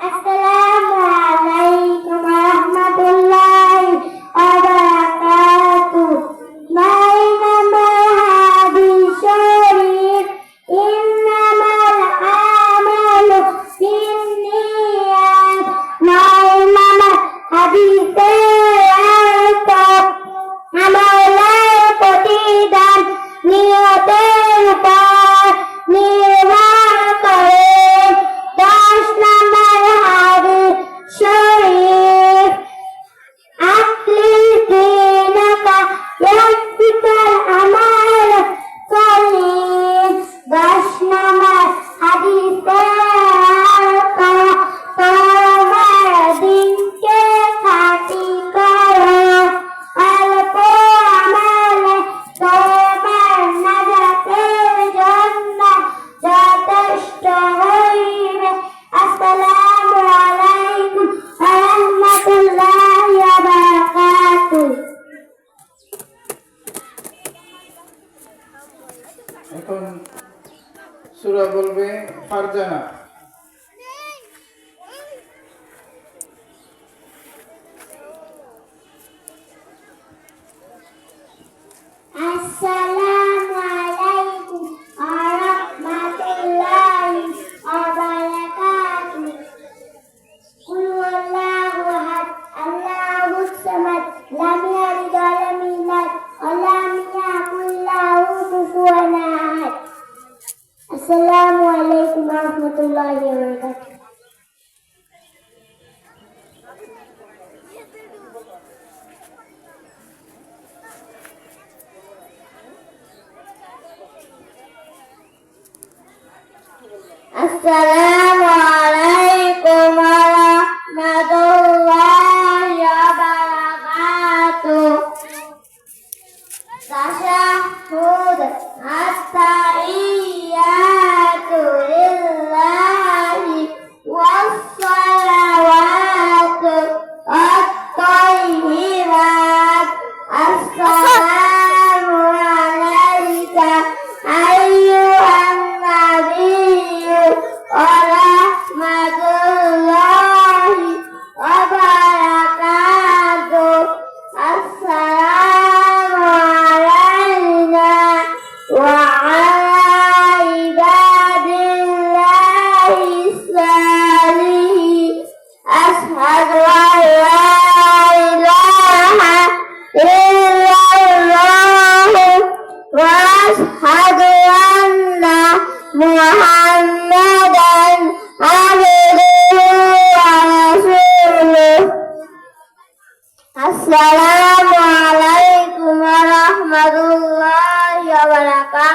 Assalamualaikum warahmatullahi wabarakatuh. My nama hadis syarif. Innamal amalu binniyat. My nama hadis আমাদের প্রতিদান নিয়তের উপর নির্ভর করে। 10 নম্বর হাদিস শরীফ আকলিস দিনাকা ইয়াকফিকাল আমাল কলিল। 10 নম্বর হাদিসের তোমার দিনকে খাঁটি করো, অল্প আমলে তোমার নাজাতের জন্য যথেষ্ট হইবে। আসসালামু আলাইকুম ওয়া রাহমাতুল্লাহি ওয়া বারাকাতুহু। এখন সূরা বলবে Farzana. Assalamu alaikum warahmatullahi wabarakatuh. Qul huwallahu ahad, Allahus samad, lam yalid wa lam yulad wa lam yakul lahu kufuwan ahad. Assalamu alaikum warahmatullahi wabarakatuh. Assalamualaikum warahmatullahi wabarakatuh. Tasyahhud at-tahiyyatu lillahi was-salawatu at-thayyibat. Assalamu alayka ayyuhan nabiyyu wa rahmatullahi wa barakatuh. Assalamu alayna wa ala ibadillahi salihin. Ashhadu an la ilaha illallah wa ashhadu anna Muhammadan abduhu wa rasuluh. Assalamu alaikum